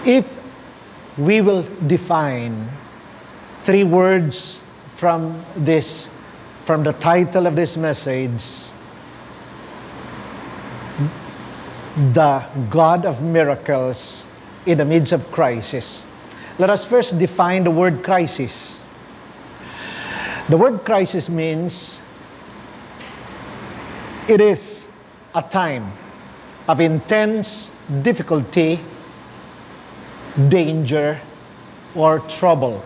If we will define 3 words from the title of this message, the God of miracles in the midst of crisis. Let us first define the word crisis. The word crisis means it is a time of intense difficulty, danger, or trouble.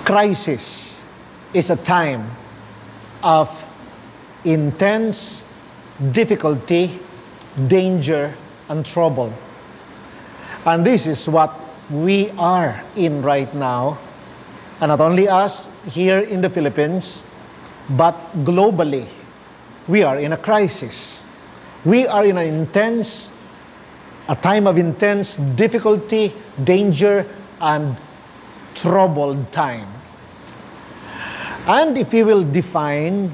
Crisis is a time of intense difficulty, danger, and trouble. And this is what we are in right now. And not only us here in the Philippines, but globally, we are in a crisis. We are in a time of intense difficulty, danger, and troubled time. And if we will define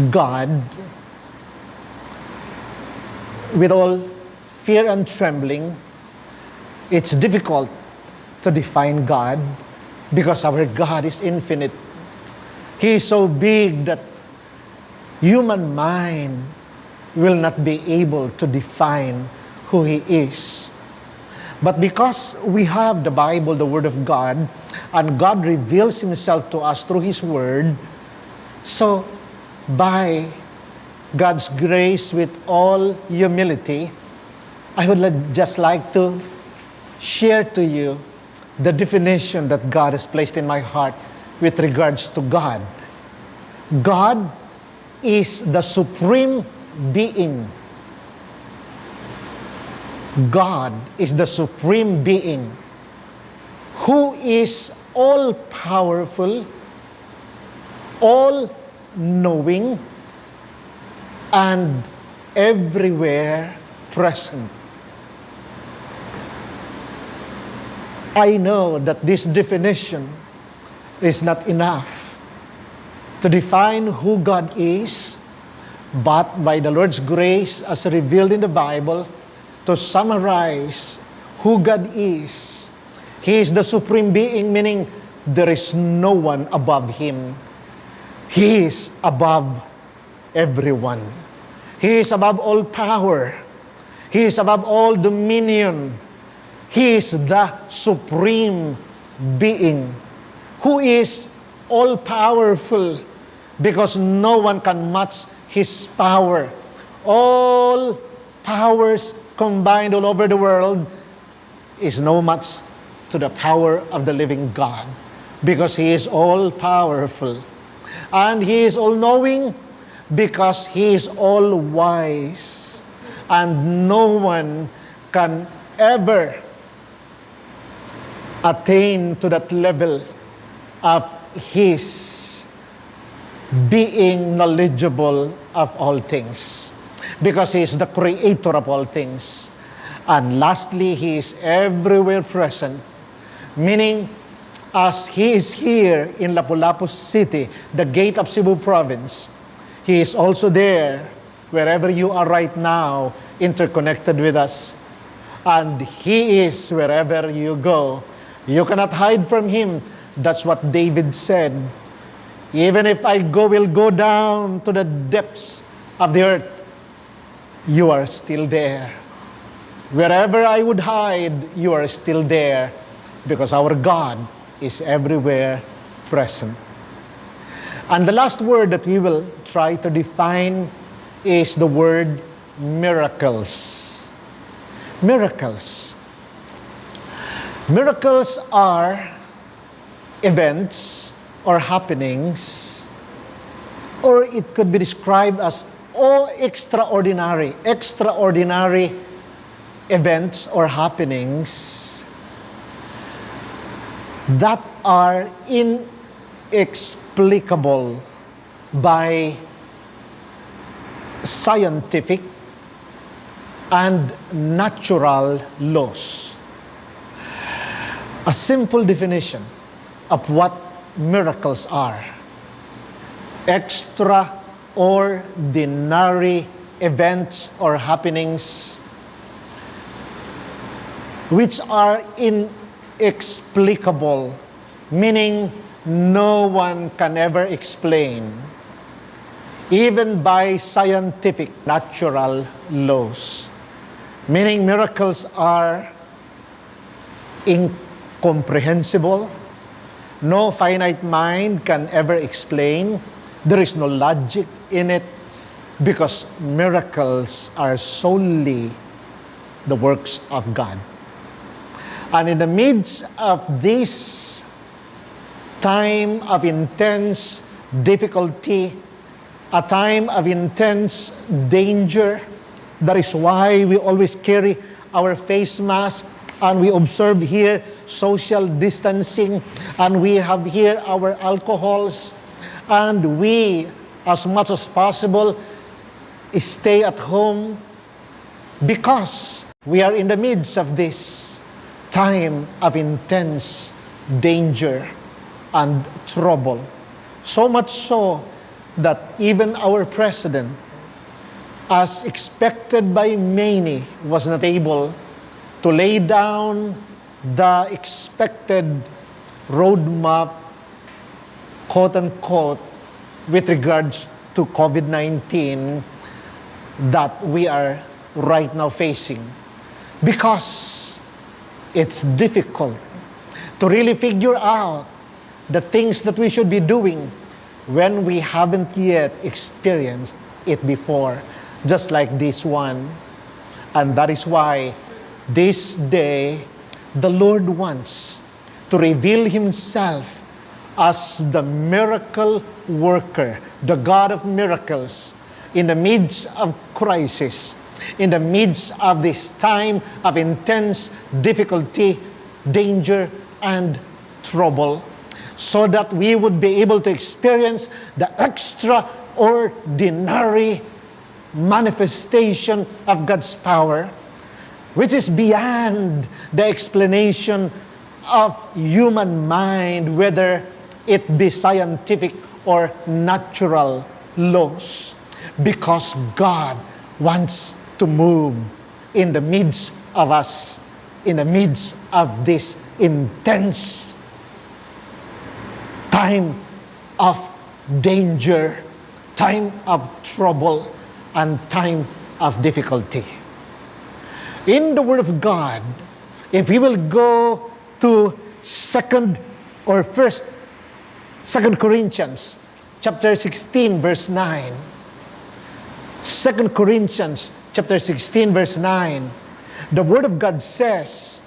God with all fear and trembling, it's difficult to define God because our God is infinite. He is so big that human mind will not be able to define who He is. But because we have the Bible, the Word of God, and God reveals Himself to us through His Word, so by God's grace, with all humility, I would just like to share to you the definition that God has placed in my heart with regards to God. God is the supreme being. God is the supreme being who is all-powerful, all-knowing, and everywhere present. I know that this definition is not enough to define who God is, but by the Lord's grace, as revealed in the Bible, to summarize who God is. He is the supreme being, meaning there is no one above Him. He is above everyone. He is above all power. He is above all dominion. He is the supreme being who is all-powerful, because no one can match His power. All powers combined all over the world is no match to the power of the living God, because He is all-powerful. And He is all-knowing because He is all-wise. And no one can ever attain to that level of His being knowledgeable of all things, because He is the creator of all things. And lastly, He is everywhere present, meaning as He is here in Lapu-Lapu City, the gate of Cebu Province, He is also there wherever you are right now, interconnected with us. And He is wherever you go. You cannot hide from Him. That's what David said. Even if I will go down to the depths of the earth, you are still there. Wherever I would hide, you are still there, because our God is everywhere present. And the last word that we will try to define is the word miracles. Miracles. Miracles are events or happenings, or it could be described as all extraordinary events or happenings that are inexplicable by scientific and natural laws. A simple definition of what miracles are: extraordinary events or happenings which are inexplicable, meaning no one can ever explain, even by scientific natural laws. Meaning miracles are incomprehensible. No finite mind can ever explain. There is no logic in it because miracles are solely the works of God. And in the midst of this time of intense difficulty, a time of intense danger, that is why we always carry our face mask, and we observe here social distancing, and we have here our alcohols, and we, as much as possible, stay at home because we are in the midst of this time of intense danger and trouble. So much so that even our president, as expected by many, was not able to lay down the expected roadmap, quote unquote, with regards to COVID-19 that we are right now facing. Because it's difficult to really figure out the things that we should be doing when we haven't yet experienced it before, just like this one. And that is why this day the Lord wants to reveal Himself as the miracle worker, the God of miracles, in the midst of crisis, in the midst of this time of intense difficulty, danger, and trouble, so that we would be able to experience the extraordinary manifestation of God's power, which is beyond the explanation of human mind, whether it be scientific or natural laws, because God wants to move in the midst of us, in the midst of this intense time of danger, time of trouble, and time of difficulty. In the Word of God, if we will go to 2 Corinthians chapter 16, verse 9. 2 Corinthians chapter 16, verse 9. The Word of God says,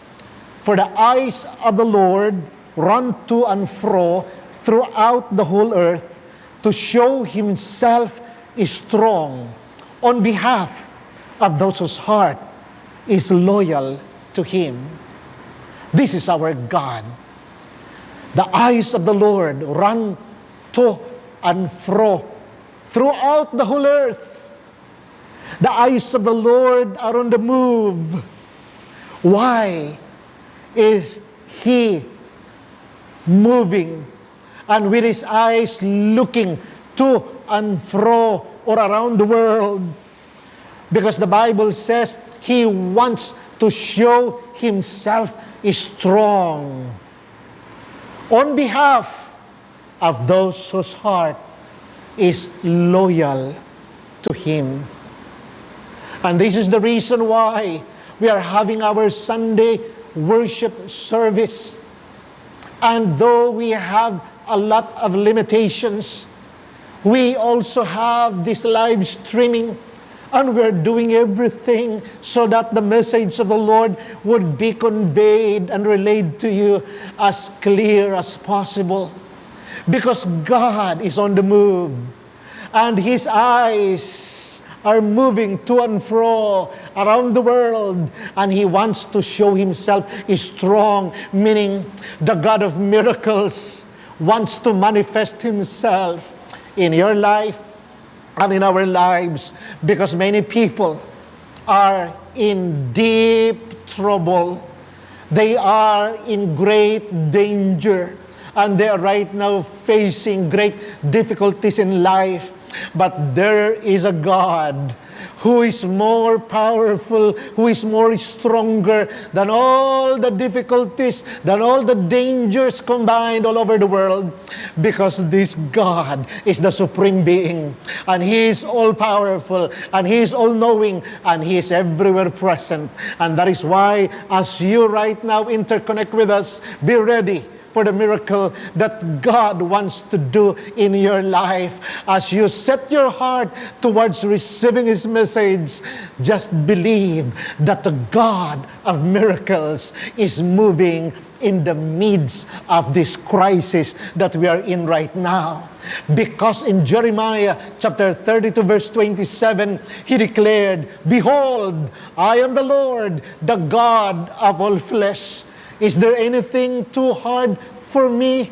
"For the eyes of the Lord run to and fro throughout the whole earth to show Himself is strong on behalf of those whose heart is loyal to Him." This is our God. The eyes of the Lord run to and fro throughout the whole earth. The eyes of the Lord are on the move. Why is He moving and with His eyes looking to and fro or around the world? Because the Bible says He wants to show Himself is strong on behalf of those whose heart is loyal to Him. And this is the reason why we are having our Sunday worship service. And though we have a lot of limitations, we also have this live streaming, and we're doing everything so that the message of the Lord would be conveyed and relayed to you as clear as possible. Because God is on the move, and His eyes are moving to and fro around the world, and He wants to show Himself is strong, meaning the God of miracles wants to manifest Himself in your life and in our lives, because many people are in deep trouble. They are in great danger, and they are right now facing great difficulties in life. But there is a God who is more powerful, who is more stronger than all the difficulties, than all the dangers combined all over the world. Because this God is the supreme being, and He is all-powerful, and He is all-knowing, and He is everywhere present. And that is why, as you right now interconnect with us, be ready for the miracle that God wants to do in your life. As you set your heart towards receiving His message, just believe that the God of miracles is moving in the midst of this crisis that we are in right now. Because in Jeremiah chapter 32 verse 27, He declared, "Behold, I am the Lord, the God of all flesh. Is there anything too hard for me?"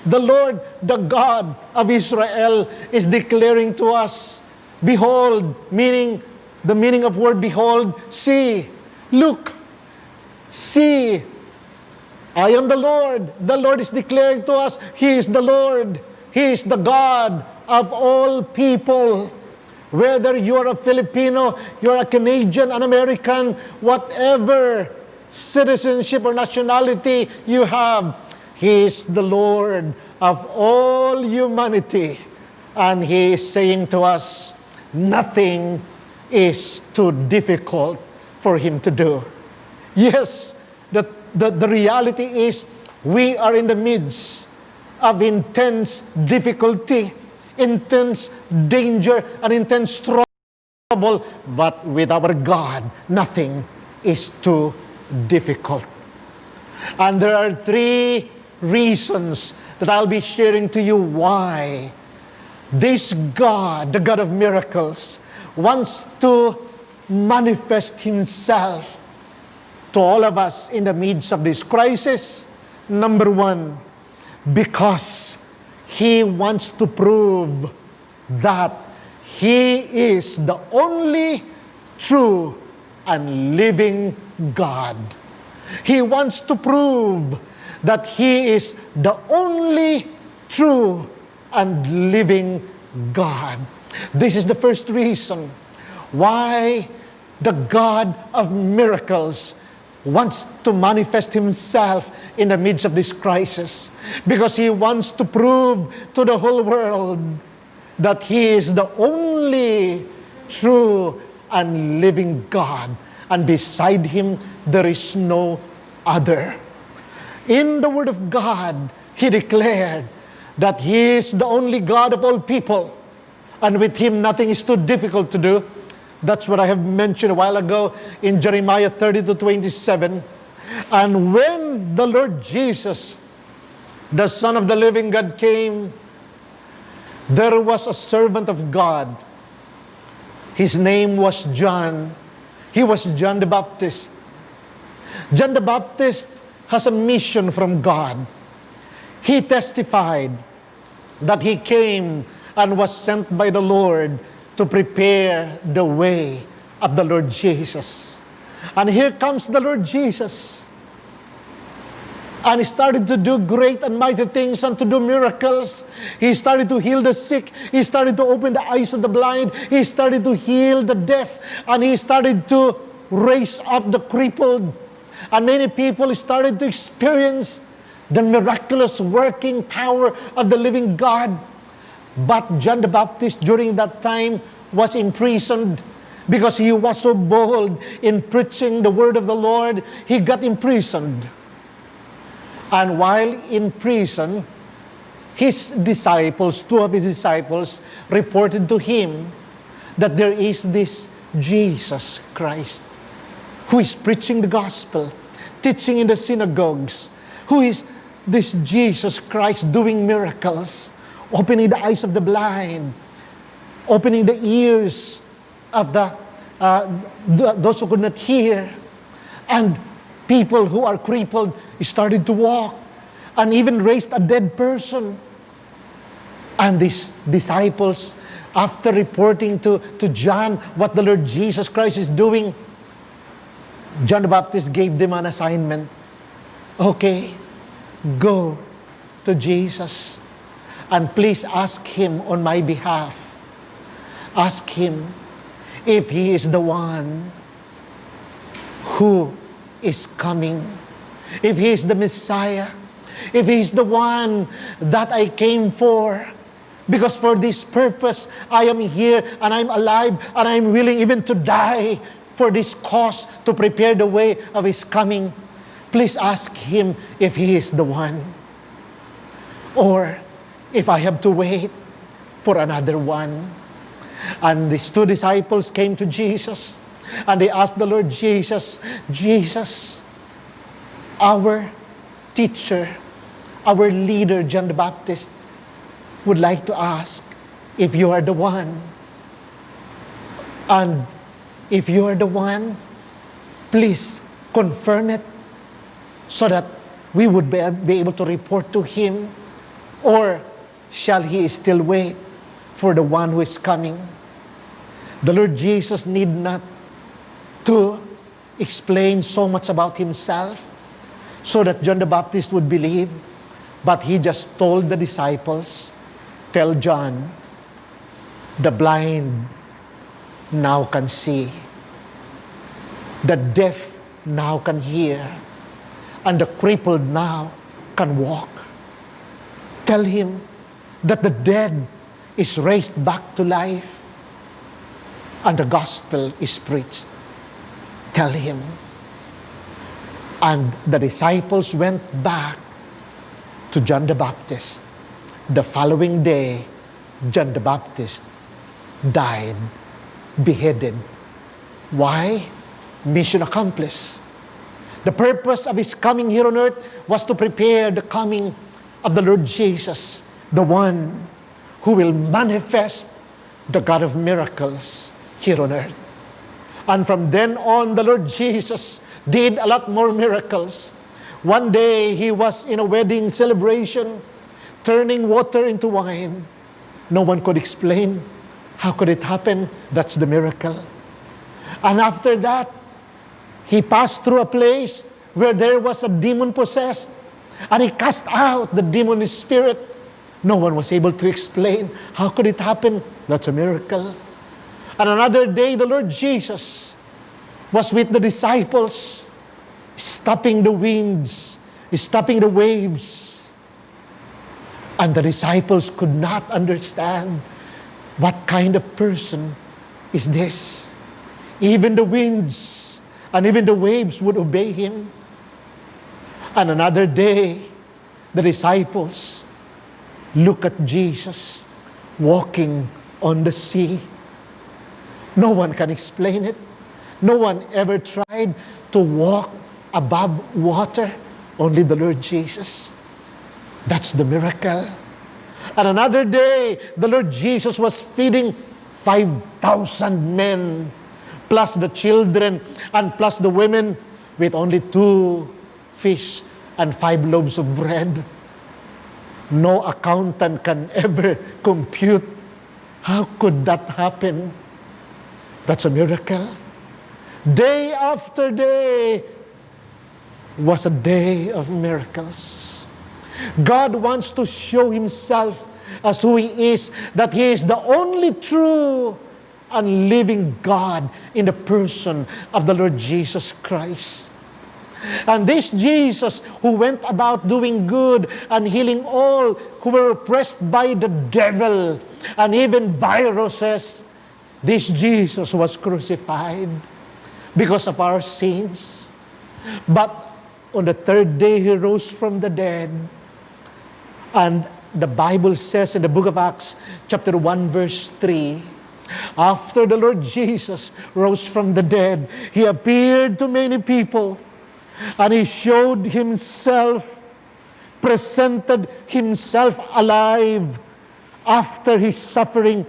The Lord, the God of Israel, is declaring to us, behold, meaning, the meaning of word behold, see, look, see, I am the Lord. The Lord is declaring to us, He is the Lord. He is the God of all people. Whether you're a Filipino, you're a Canadian, an American, whatever citizenship or nationality you have, He is the Lord of all humanity. And He is saying to us, nothing is too difficult for Him to do. Yes, the reality is we are in the midst of intense difficulty, intense danger, and intense trouble. But with our God, nothing is too difficult. And there are three reasons that I'll be sharing to you why this God, the God of miracles, wants to manifest Himself to all of us in the midst of this crisis. Number one, because He wants to prove that He is the only true and living God. He wants to prove that He is the only true and living God. This is the first reason why the God of miracles wants to manifest Himself in the midst of this crisis. Because He wants to prove to the whole world that He is the only true and living God. And beside Him, there is no other. In the Word of God, He declared that He is the only God of all people. And with Him, nothing is too difficult to do. That's what I have mentioned a while ago in Jeremiah 30-27. And when the Lord Jesus, the Son of the living God, came, there was a servant of God. His name was John. He was John the Baptist. John the Baptist has a mission from God. He testified that he came and was sent by the Lord to prepare the way of the Lord Jesus. And here comes the Lord Jesus. And He started to do great and mighty things and to do miracles. He started to heal the sick. He started to open the eyes of the blind. He started to heal the deaf. And He started to raise up the crippled. And many people started to experience the miraculous working power of the living God. But John the Baptist during that time was imprisoned because he was so bold in preaching the word of the Lord. He got imprisoned. And while in prison, his disciples, two of his disciples, reported to him that there is this Jesus Christ who is preaching the gospel, teaching in the synagogues, who is this Jesus Christ doing miracles, opening the eyes of the blind, opening the ears of those who could not hear, and people who are crippled started to walk, and even raised a dead person. And these disciples, after reporting to John what the Lord Jesus Christ is doing, John the Baptist gave them an assignment. Okay, go to Jesus and please ask Him on my behalf. Ask Him if He is the one who is coming, if He is the Messiah, if He is the one that I came for. Because for this purpose, I am here and I'm alive and I'm willing even to die for this cause, to prepare the way of His coming. Please ask Him if He is the one. Or if I have to wait for another one. And these two disciples came to Jesus and they asked the Lord Jesus, Jesus, our teacher, our leader, John the Baptist, would like to ask if you are the one. And if you are the one, please confirm it so that we would be able to report to Him. Or shall He still wait for the one who is coming? The Lord Jesus need not to explain so much about Himself so that John the Baptist would believe, but He just told the disciples, tell John, the blind now can see, the deaf now can hear, and the crippled now can walk. Tell him that the dead is raised back to life and the gospel is preached. Tell him. And the disciples went back to John the Baptist. The following day, John the Baptist died, beheaded. Why? Mission accomplished. The purpose of His coming here on earth was to prepare the coming of the Lord Jesus, the one who will manifest the God of miracles here on earth. And from then on, the Lord Jesus did a lot more miracles. One day, He was in a wedding celebration, turning water into wine. No one could explain how could it happen. That's the miracle. And after that, He passed through a place where there was a demon possessed, and He cast out the demon spirit. No one was able to explain how could it happen. That's a miracle. And another day, the Lord Jesus was with the disciples, stopping the winds, stopping the waves. And the disciples could not understand what kind of person is this. Even the winds and even the waves would obey Him. And another day, the disciples look at Jesus walking on the sea. No one can explain it. No one ever tried to walk above water. Only the Lord Jesus. That's the miracle. And another day, the Lord Jesus was feeding 5,000 men, plus the children, and plus the women, with only 2 fish and 5 loaves of bread. No accountant can ever compute how could that happen. That's a miracle. Day after day was a day of miracles. God wants to show Himself as who He is, that He is the only true and living God in the person of the Lord Jesus Christ. And this Jesus who went about doing good and healing all who were oppressed by the devil and even viruses, this Jesus was crucified because of our sins. But on the 3rd day, He rose from the dead. And the Bible says in the book of Acts, chapter 1, verse 3, after the Lord Jesus rose from the dead, He appeared to many people, and He showed Himself, presented Himself alive after His suffering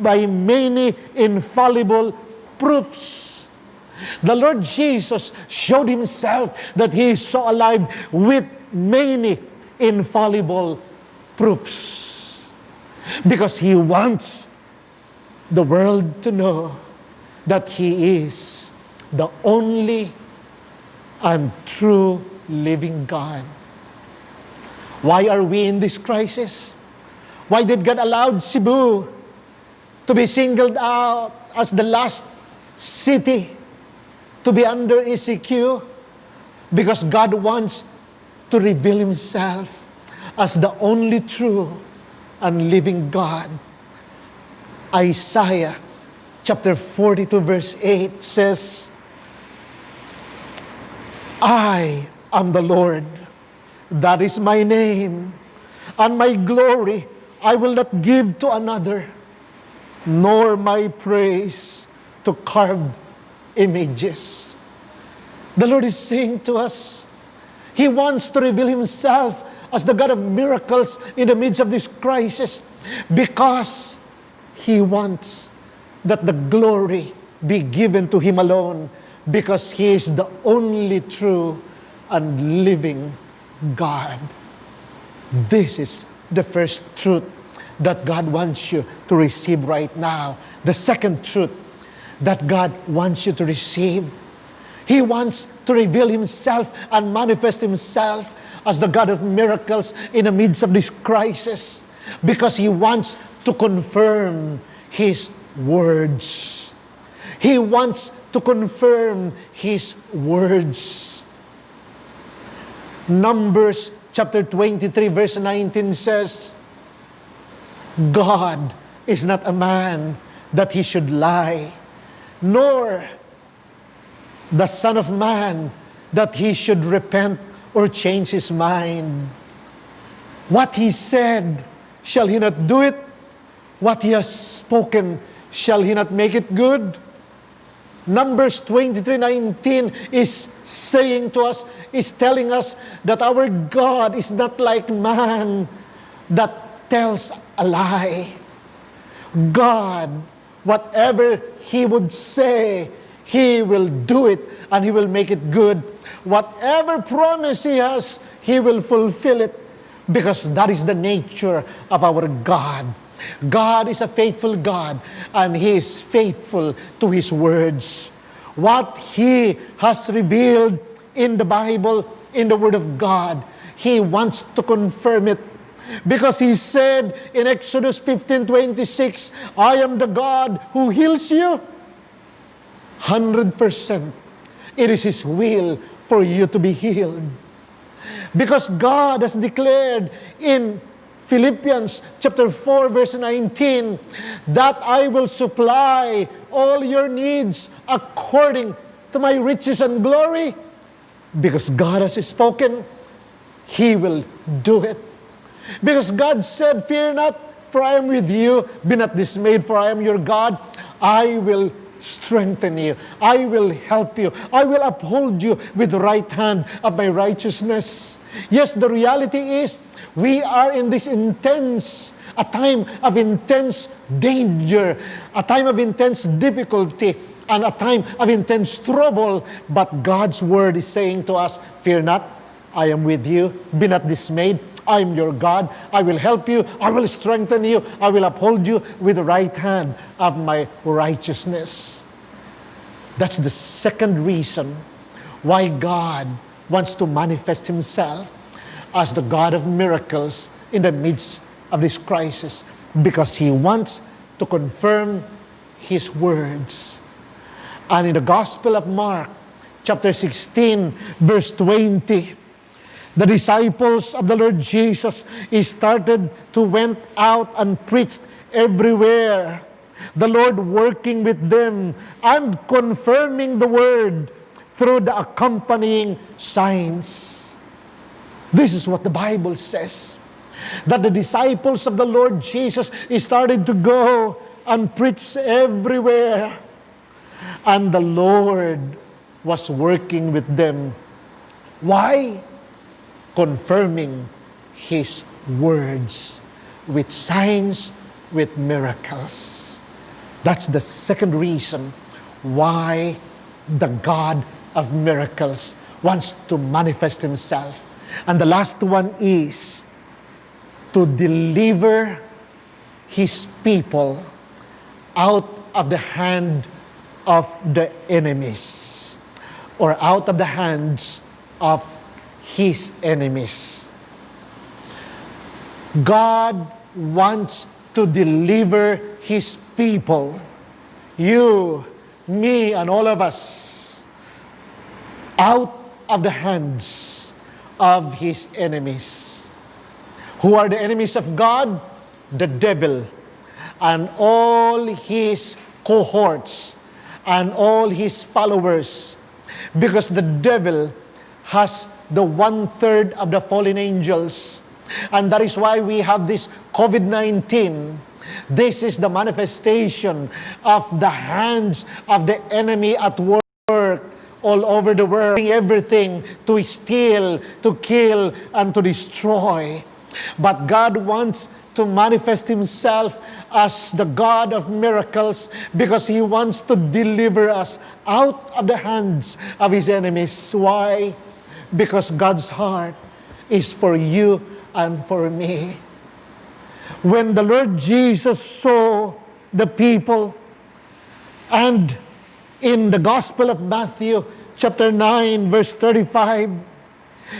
by many infallible proofs. The Lord Jesus showed Himself that He is so alive with many infallible proofs, because He wants the world to know that He is the only and true living God. Why are we in this crisis? Why did God allow Cebu to be singled out as the last city to be under ECQ, because God wants to reveal Himself as the only true and living God. Isaiah chapter 42 verse 8 says, I am the Lord, that is my name, and my glory I will not give to another, nor my praise to carved images. The Lord is saying to us, He wants to reveal Himself as the God of miracles in the midst of this crisis, because He wants that the glory be given to Him alone, because He is the only true and living God. This is the first truth that God wants you to receive right now. The second truth that God wants you to receive, He wants to reveal Himself and manifest Himself as the God of miracles in the midst of this crisis, because He wants to confirm His words. He wants to confirm His words. Numbers chapter 23 verse 19 says, God is not a man that He should lie, nor the Son of Man that He should repent or change His mind. What He said, shall He not do it? What He has spoken, shall He not make it good? Numbers 23:19 is saying to us, is telling us that our God is not like man that tells a lie. God, whatever He would say, He will do it and He will make it good. Whatever promise He has, He will fulfill it, because that is the nature of our God. God is a faithful God, and He is faithful to His words. What He has revealed in the Bible, in the Word of God, He wants to confirm it. Because He said in Exodus 15:26, I am the God who heals you. 100%. It is His will for you to be healed. Because God has declared in Philippians chapter 4 verse 19, that I will supply all your needs according to my riches and glory. Because God has spoken, He will do it. Because God said, fear not, for I am with you. Be not dismayed, for I am your God. I will strengthen you. I will help you. I will uphold you with the right hand of my righteousness. Yes, the reality is, we are in this a time of intense danger, a time of intense difficulty, and a time of intense trouble. But God's word is saying to us, fear not, I am with you. Be not dismayed. I am your God. I will help you. I will strengthen you. I will uphold you with the right hand of my righteousness. That's the second reason why God wants to manifest Himself as the God of miracles in the midst of this crisis, because He wants to confirm His words. And in the Gospel of Mark, chapter 16, verse 20, the disciples of the Lord Jesus started to went out and preached everywhere. The Lord working with them and confirming the word through the accompanying signs. This is what the Bible says, that the disciples of the Lord Jesus started to go and preach everywhere. And the Lord was working with them. Why? Confirming His words with signs, with miracles. That's the second reason why the God of miracles wants to manifest Himself. And the last one is to deliver His people out of the hand of the enemies, or out of the hands of His enemies. God wants to deliver His people you, me, and all of us out of the hands of his enemies. Who are the enemies of God? The devil and all his cohorts and all his followers. Because the devil has the 1/3 of the fallen angels. And that is why we have this COVID-19. This is the manifestation of the hands of the enemy at work all over the world. Everything to steal, to kill, and to destroy. But God wants to manifest himself as the God of miracles because he wants to deliver us out of the hands of his enemies. Why? Because God's heart is for you and for me. When the Lord Jesus saw the people, and in the Gospel of Matthew, chapter 9, verse 35,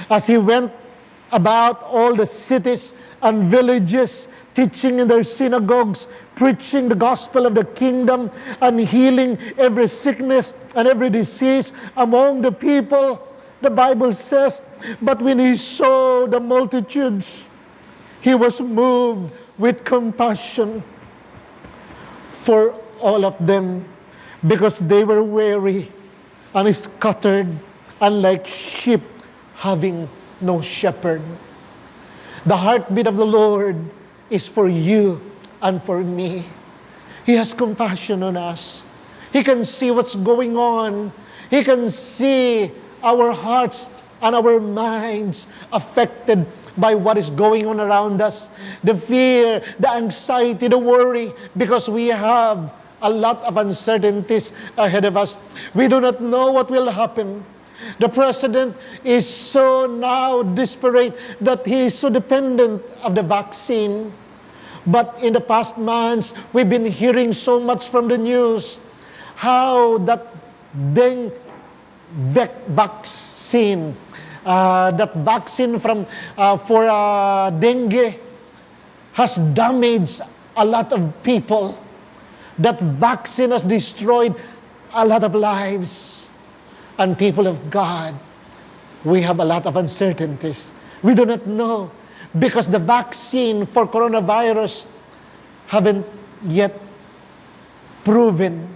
as he went about all the cities and villages, teaching in their synagogues, preaching the gospel of the kingdom, and healing every sickness and every disease among the people, the Bible says, but when he saw the multitudes, he was moved with compassion for all of them, because they were weary and scattered, and like sheep having no shepherd. The heartbeat of the Lord is for you and for me. He has compassion on us. He can see what's going on. He can see our hearts and our minds affected by what is going on around us. The fear, the anxiety, the worry, because we have a lot of uncertainties ahead of us. We do not know what will happen. The president is so now desperate that he is so dependent of the vaccine. But in the past months, we've been hearing so much from the news how that vaccine, that vaccine for dengue has damaged a lot of people. That vaccine has destroyed a lot of lives. And people of God, we have a lot of uncertainties. We do not know, because the vaccine for coronavirus haven't yet proven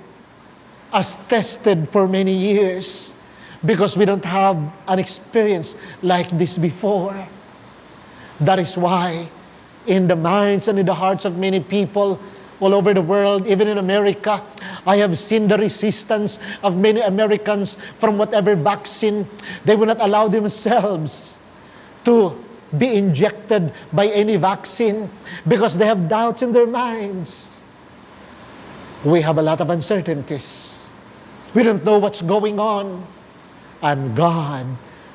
as tested for many years, because we don't have an experience like this before. That is why in the minds and in the hearts of many people all over the world, even in America, I have seen the resistance of many Americans from whatever vaccine. They will not allow themselves to be injected by any vaccine because they have doubts in their minds. We have a lot of uncertainties. We don't know what's going on. And God,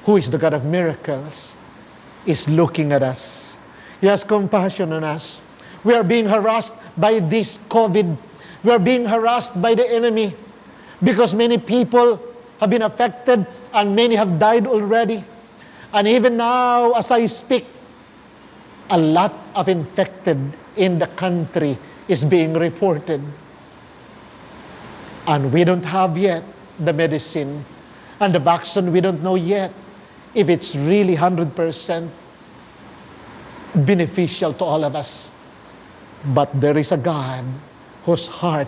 who is the God of miracles, is looking at us. He has compassion on us. We are being harassed by this COVID. We are being harassed by the enemy because many people have been affected and many have died already. And even now, as I speak, a lot of infected in the country is being reported. And we don't have yet the medicine and the vaccine. We don't know yet if it's really 100% beneficial to all of us. But there is a God whose heart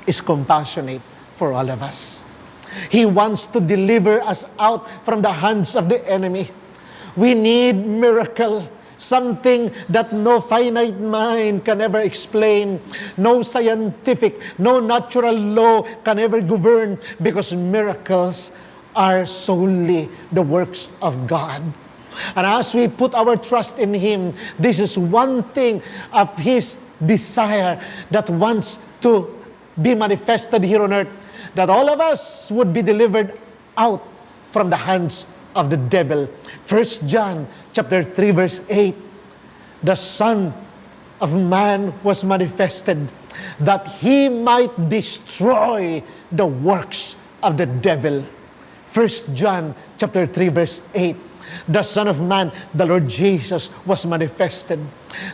is compassionate for all of us. He wants to deliver us out from the hands of the enemy. We need miracle, something that no finite mind can ever explain, no scientific, no natural law can ever govern, because miracles are solely the works of God. And as we put our trust in Him, this is one thing of His desire that wants to be manifested here on earth, that all of us would be delivered out from the hands of the devil. 1 John chapter 3 verse 8, the Son of Man was manifested that He might destroy the works of the devil. 1 John chapter 3 verse 8, the Son of Man, the Lord Jesus, was manifested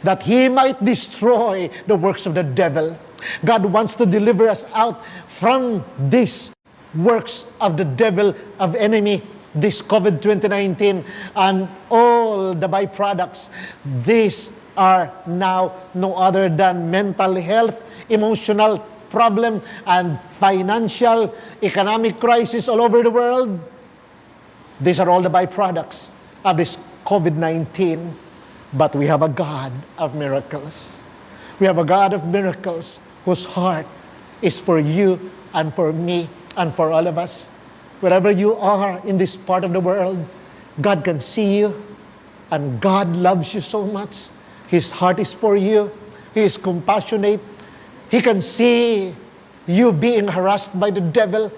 that He might destroy the works of the devil. God wants to deliver us out from these works of the devil, of enemy, this COVID-2019, and all the byproducts. These are now no other than mental health, emotional problem, and financial, economic crisis all over the world. These are all the byproducts of this COVID-19. But we have a God of miracles. We have a God of miracles whose heart is for you and for me and for all of us. Wherever you are in this part of the world, God can see you, and God loves you so much. His heart is for you. He is compassionate. He can see you being harassed by the devil,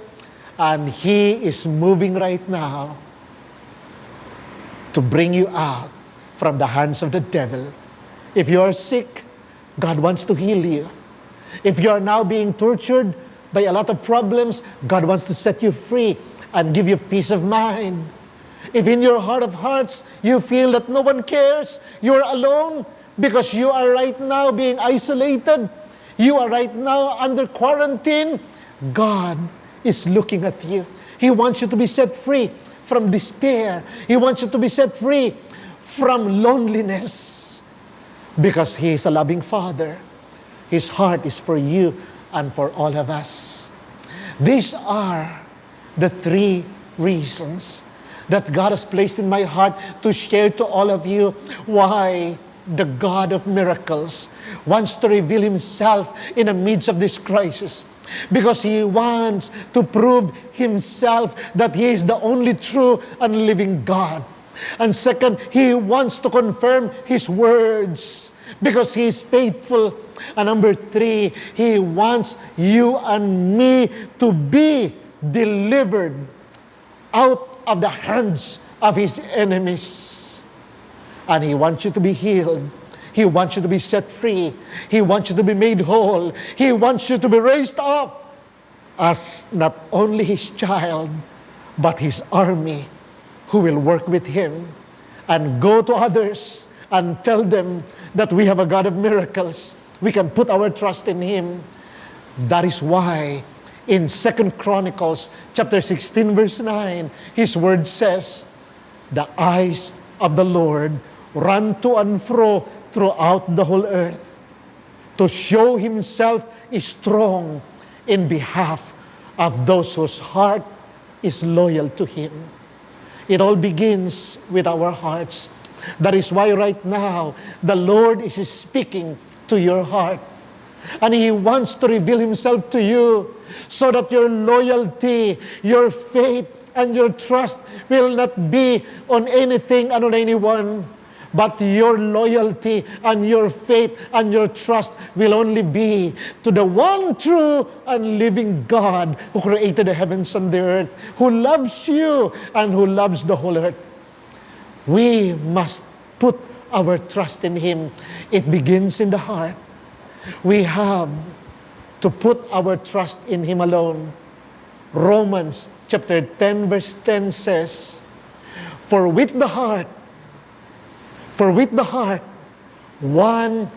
and He is moving right now to bring you out from the hands of the devil. If you are sick, God wants to heal you. If you are now being tortured by a lot of problems, God wants to set you free and give you peace of mind. If in your heart of hearts you feel that no one cares, you're alone because you are right now being isolated, you are right now under quarantine, God is looking at you. He wants you to be set free from despair. He wants you to be set free from loneliness, because He is a loving Father. His heart is for you and for all of us. These are the 3 reasons that God has placed in my heart to share to all of you why the God of miracles wants to reveal Himself in the midst of this crisis. Because He wants to prove Himself that He is the only true and living God. And second, He wants to confirm His words because He is faithful. And number 3, He wants you and me to be delivered out of the hands of His enemies. And He wants you to be healed. He wants you to be set free. He wants you to be made whole. He wants you to be raised up as not only His child, but His army who will work with Him and go to others and tell them that we have a God of miracles. We can put our trust in Him. That is why in 2 Chronicles chapter 16 verse 9, His word says, the eyes of the Lord run to and fro throughout the whole earth to show Himself is strong in behalf of those whose heart is loyal to Him. It all begins with our hearts. That is why right now, the Lord is speaking to your heart. And He wants to reveal Himself to you so that your loyalty, your faith, and your trust will not be on anything and on anyone. But your loyalty and your faith and your trust will only be to the one true and living God who created the heavens and the earth, who loves you and who loves the whole earth. We must put our trust in Him. It begins in the heart. We have to put our trust in Him alone. Romans chapter 10 verse 10 says, For with the heart, one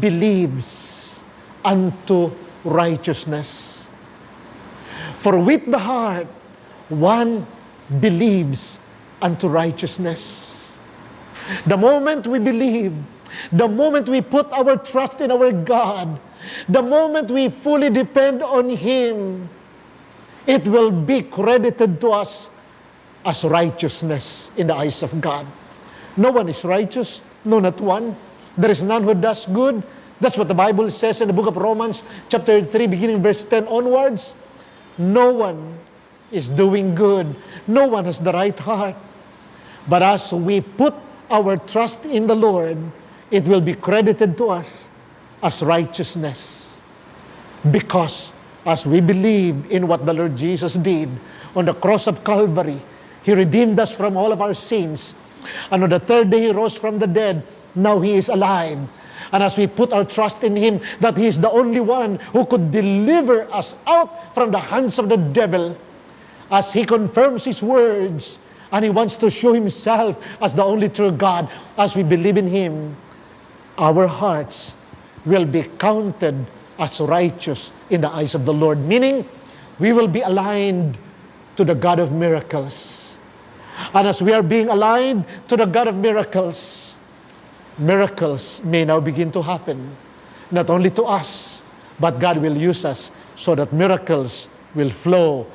believes unto righteousness. For with the heart, one believes unto righteousness. The moment we believe, the moment we put our trust in our God, the moment we fully depend on Him, it will be credited to us as righteousness in the eyes of God. No one is righteous, no, not one. There is none who does good. That's what the Bible says in the book of Romans, chapter 3, beginning verse 10 onwards. No one is doing good. No one has the right heart. But as we put our trust in the Lord, it will be credited to us as righteousness. Because as we believe in what the Lord Jesus did on the cross of Calvary, He redeemed us from all of our sins. And on the 3rd day, He rose from the dead. Now He is alive. And as we put our trust in Him, that He is the only one who could deliver us out from the hands of the devil, as He confirms His words, and He wants to show Himself as the only true God, as we believe in Him, our hearts will be counted as righteous in the eyes of the Lord. Meaning, we will be aligned to the God of miracles. And as we are being aligned to the God of miracles, miracles may now begin to happen. Not only to us, but God will use us so that miracles will flow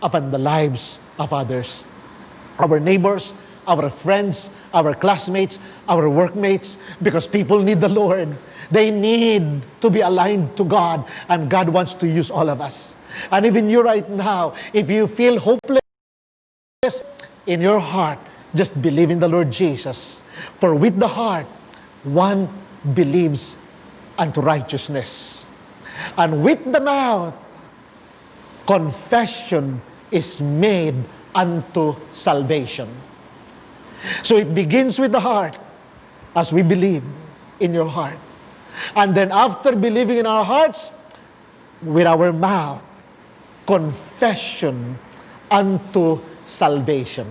upon the lives of others. Our neighbors, our friends, our classmates, our workmates, because people need the Lord. They need to be aligned to God, and God wants to use all of us. And even you right now, if you feel hopeless in your heart, just believe in the Lord Jesus. For with the heart, one believes unto righteousness. And with the mouth, confession is made unto salvation. So it begins with the heart, as we believe in your heart. And then after believing in our hearts, with our mouth, confession unto salvation.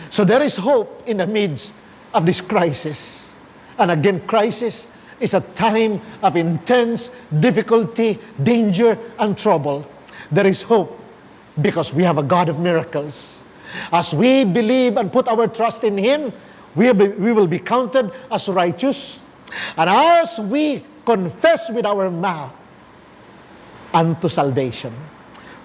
So there is hope in the midst of this crisis. And again, crisis is a time of intense difficulty, danger, and trouble. There is hope because we have a God of miracles. As we believe and put our trust in Him, we will be counted as righteous. And as we confess with our mouth unto salvation,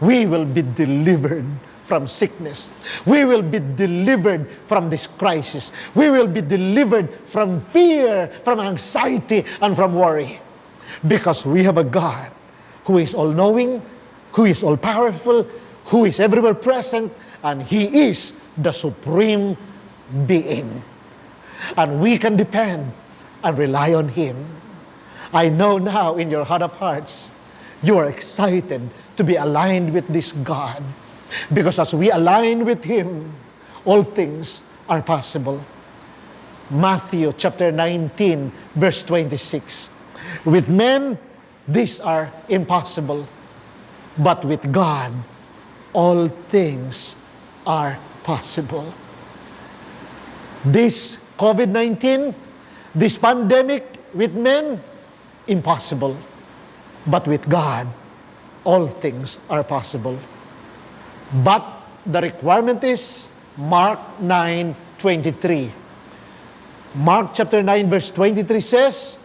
we will be delivered from sickness. We will be delivered from this crisis. We will be delivered from fear, from anxiety, and from worry. Because we have a God who is all-knowing, who is all-powerful, who is everywhere present, and He is the supreme being. And we can depend and rely on Him. I know now in your heart of hearts, you are excited to be aligned with this God. Because as we align with Him, all things are possible. Matthew chapter 19, verse 26. With men, these are impossible. But with God, all things are possible. This COVID-19, this pandemic, with men, impossible. But with God, all things are possible. But the requirement is Mark 9:23. Mark chapter 9 verse 23 says,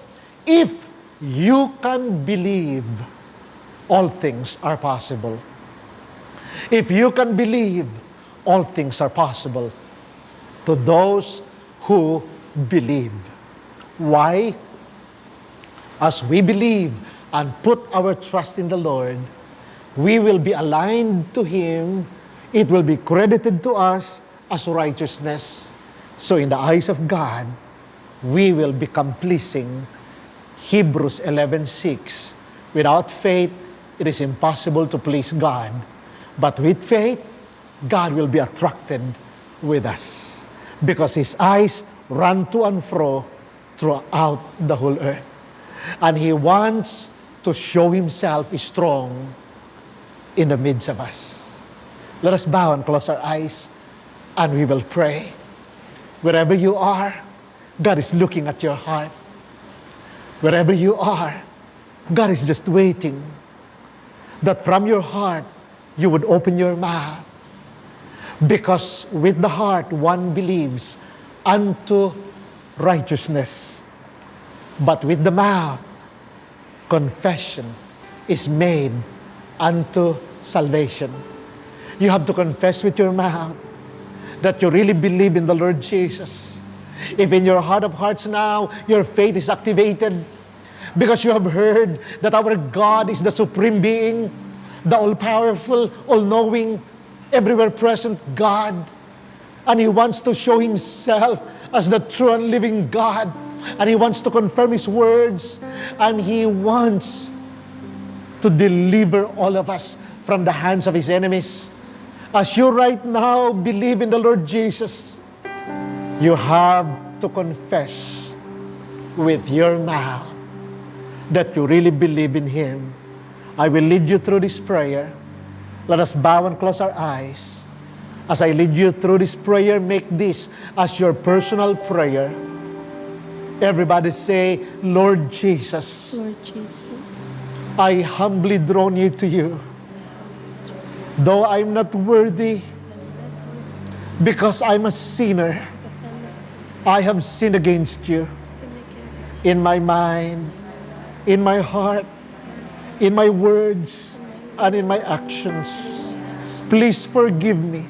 if you can believe, all things are possible. If you can believe, all things are possible to those who believe. Why? As we believe and put our trust in the Lord, we will be aligned to Him. It will be credited to us as righteousness. So in the eyes of God, we will become pleasing. Hebrews 11:6. Without faith, it is impossible to please God. But with faith, God will be attracted with us. Because His eyes run to and fro throughout the whole earth. And He wants to show Himself strong in the midst of us. Let us bow and close our eyes, and we will pray. Wherever you are, God is looking at your heart. Wherever you are, God is just waiting that from your heart, you would open your mouth. Because with the heart, one believes unto righteousness. But with the mouth, confession is made unto salvation. You have to confess with your mouth that you really believe in the Lord Jesus. If in your heart of hearts now, your faith is activated because you have heard that our God is the supreme being, the all-powerful, all-knowing, everywhere present God, and He wants to show Himself as the true and living God, and He wants to confirm His words, and He wants to deliver all of us from the hands of His enemies. As you right now believe in the Lord Jesus, you have to confess with your mouth that you really believe in Him. I will lead you through this prayer. Let us bow and close our eyes. As I lead you through this prayer, make this as your personal prayer. Everybody say, Lord Jesus, Lord Jesus, I humbly draw near to you. Though I'm not worthy, because I'm a sinner, I have sinned against you in my mind, in my heart, in my words, and in my actions. Please forgive me.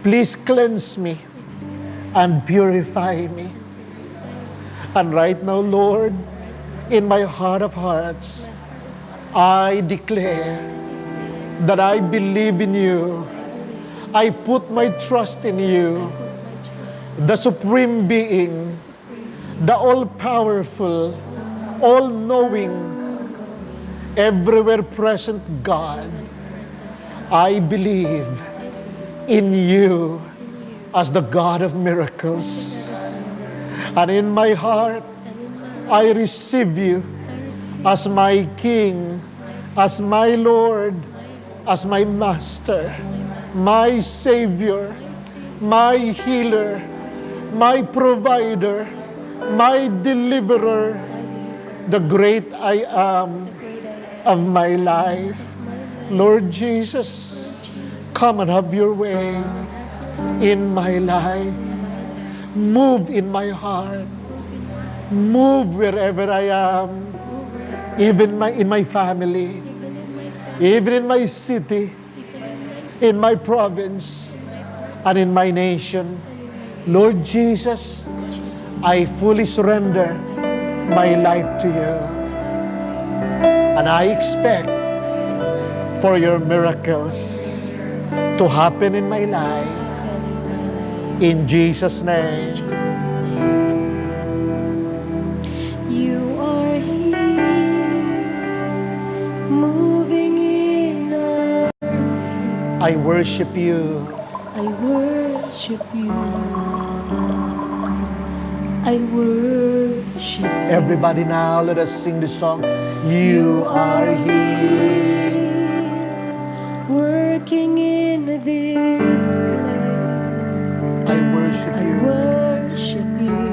Please cleanse me and purify me. And right now, Lord, in my heart of hearts, I declare that I believe in you. I put my trust in you, the supreme being, the all-powerful, all-knowing, everywhere present God. I believe in you as the God of miracles. And in my heart, I receive you as my King, as my Lord, as my Master, my Savior, my Healer, my Provider, my Deliverer, the great I am of my life. Lord Jesus, come and have your way in my life. Move in my heart. Move wherever I am, even in my family, even in my city, in my province, and in my nation. Lord Jesus, I fully surrender my life to you. And I expect for your miracles to happen in my life. In Jesus' name. You are here, moving in our I worship you. I worship you. I worship you. Everybody now, let us sing this song. You are here. Working in this place. I worship I you. worship you.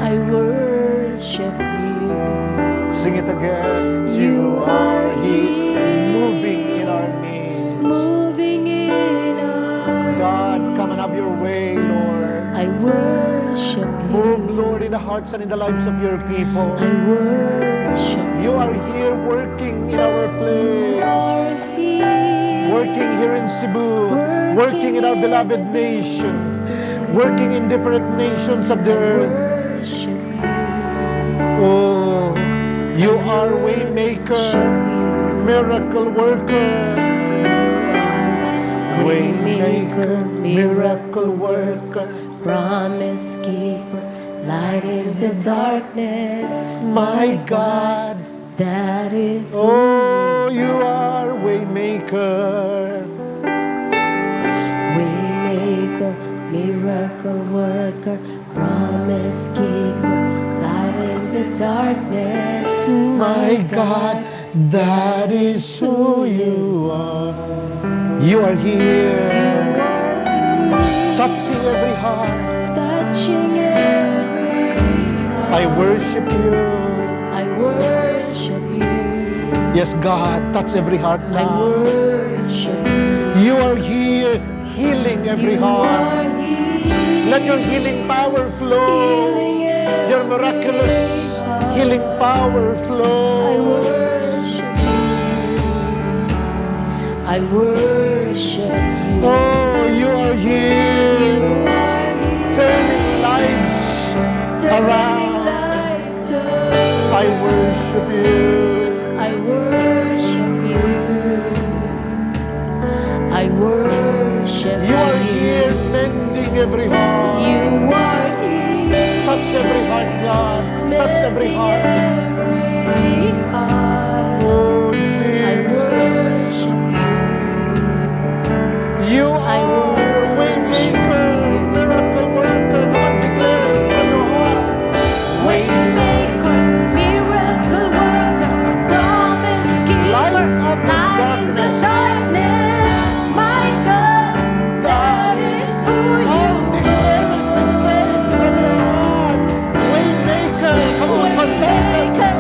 I worship you. Sing it again. You are here, moving in our midst. Moving in our God, come and have your way, Lord. I worship you. Move, Lord, in the hearts and in the lives of your people. I worship You are here working in our place. Working here in Cebu. Working in our beloved nation. Working in different nations of the earth. worship Oh, you are Waymaker, miracle worker. Waymaker, miracle worker. promise keeper, light in the darkness. My God, that is oh, you are Waymaker. Waymaker, miracle worker, promise keeper, light in the darkness. My God, that is who you are. You are here, touching every heart. Touching every heart. I worship you. I worship you. Yes, God, touch every heart I now. worship you. You are here, healing every You heart. are here, Let your healing power flow. healing every Your miraculous heart. healing power I flow. worship you. I worship you. Oh, you are You here, are here, turning lives turning around. lives around. I worship you. I worship you. I worship You are here, mending every heart. You are here. Touch every heart, God. Touch every heart. Every heart. Oh, I Jesus. worship You I are worship Waymaker, miracle worker. Come on, declare it from your heart. you. Waymaker, miracle worker, promise Light keeper, up the light in the darkness. darkness. My God, that is who Oh, you declare it with faith from your heart. Waymaker, come on, confess it. Waymaker,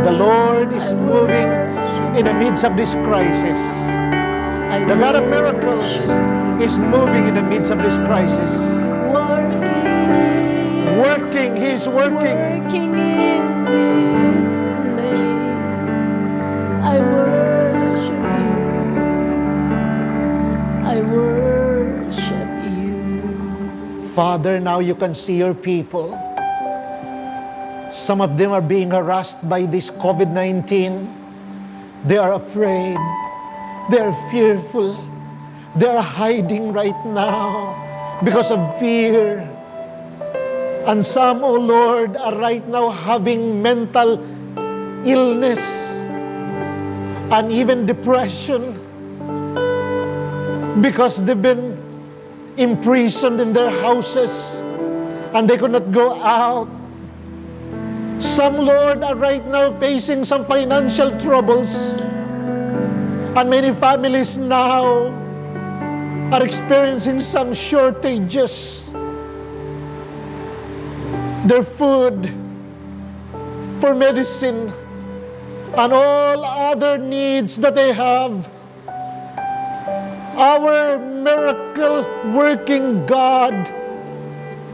The Lord is moving in the midst of this crisis. The God of miracles is moving in the midst of this crisis. Working, He's working. Working in this place. I worship you. I worship you. Father, now you can see your people. Some of them are being harassed by this COVID-19. They are afraid. They are fearful. They are hiding right now because of fear. And some, oh Lord, are right now having mental illness and even depression because they've been imprisoned in their houses and they could not go out. Some, Lord, are right now facing some financial troubles. And many families now are experiencing some shortages. Their food, for medicine, and all other needs that they have. Our miracle working God,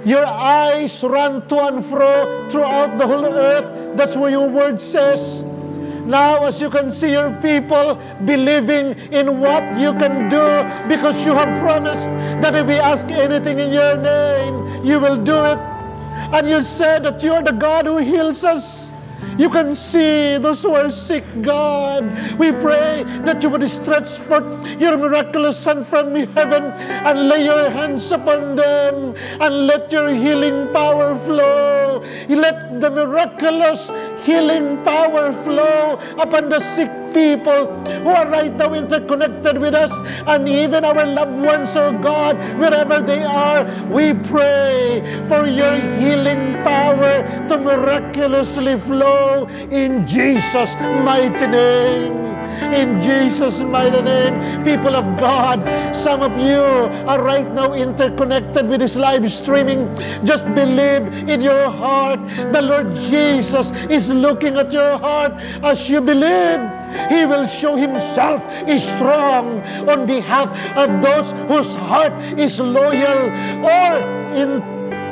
your eyes run to and fro throughout the whole earth. That's what your word says. Now, as you can see your people believing in what you can do, because you have promised that if we ask anything in your name, you will do it. And you said that you are the God who heals us. You can see those who are sick, God. We pray that you would stretch forth your miraculous hand from heaven and lay your hands upon them and let your healing power flow. Let the miraculous healing power flow upon the sick people who are right now interconnected with us and even our loved ones, oh God, wherever they are. We pray for your healing power to miraculously flow in Jesus' mighty name. In Jesus' mighty name, people of God, some of you are right now interconnected with this live streaming. Just believe in your heart. The Lord Jesus is looking at your heart. As you believe, He will show Himself is strong on behalf of those whose heart is loyal or in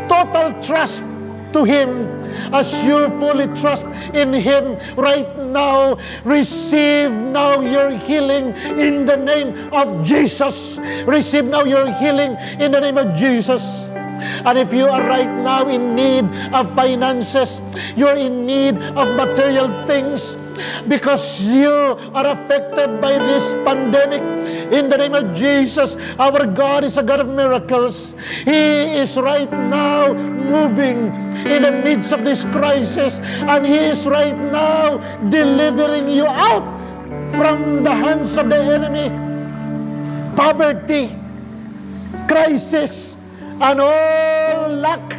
total trust to Him. As you fully trust in Him right now, receive now your healing in the name of Jesus. Receive now your healing in the name of Jesus. And if you are right now in need of finances, you're in need of material things, because you are affected by this pandemic, in the name of Jesus, our God is a God of miracles. He is right now moving in the midst of this crisis, and He is right now delivering you out from the hands of the enemy. Poverty, crisis, and all lack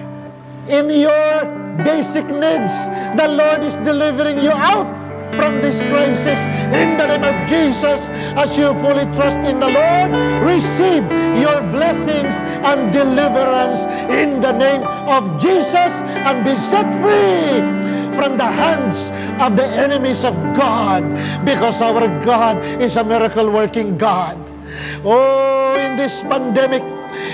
in your basic needs, the Lord is delivering you out from this crisis in the name of Jesus. As you fully trust in the Lord, receive your blessings and deliverance in the name of Jesus, and be set free from the hands of the enemies of God, because our God is a miracle working God. Oh, in this pandemic,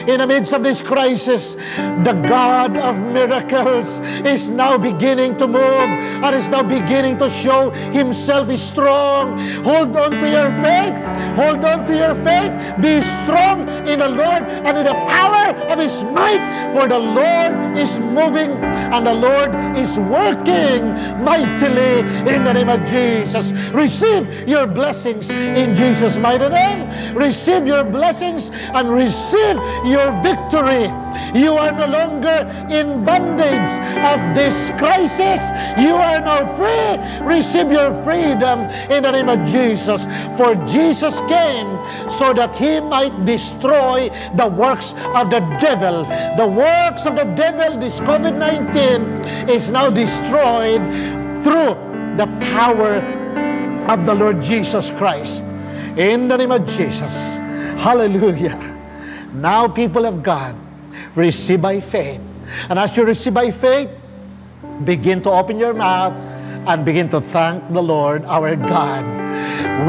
in the midst of this crisis, the God of miracles is now beginning to move and is now beginning to show Himself is strong. Hold on to your faith. Hold on to your faith. Be strong in the Lord and in the power of His might, for the Lord is moving and the Lord is working mightily in the name of Jesus. Receive your blessings in Jesus' mighty name. Receive your blessings and receive your victory. You are no longer in bondage of this crisis. You are now free. Receive your freedom in the name of Jesus. For Jesus came so that He might destroy the works of the devil. The works of the devil, this COVID-19, is now destroyed through the power of the Lord Jesus Christ. In the name of Jesus. Hallelujah. Now, people of God, receive by faith. And as you receive by faith, begin to open your mouth and begin to thank the Lord our God.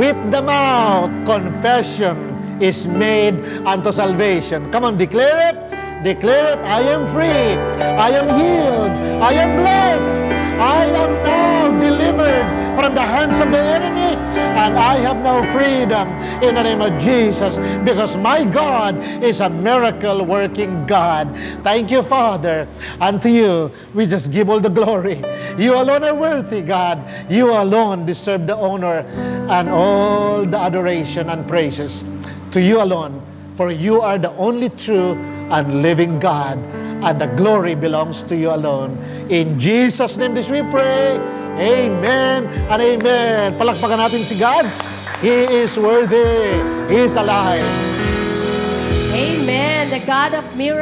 With the mouth, confession is made unto salvation. Come on, declare it. Declare it. I am free. I am healed. I am blessed. I am now delivered from the hands of the enemy, and I have now freedom in the name of Jesus, because my God is a miracle working God. Thank you, Father. And to you, we just give all the glory. You alone are worthy, God. You alone deserve the honor and all the adoration and praises. To you alone, for you are the only true and living God, and the glory belongs to you alone. In Jesus' name this we pray. Amen and amen. Palakpakan natin si God. He is worthy. He is alive. Amen. The God of miracles.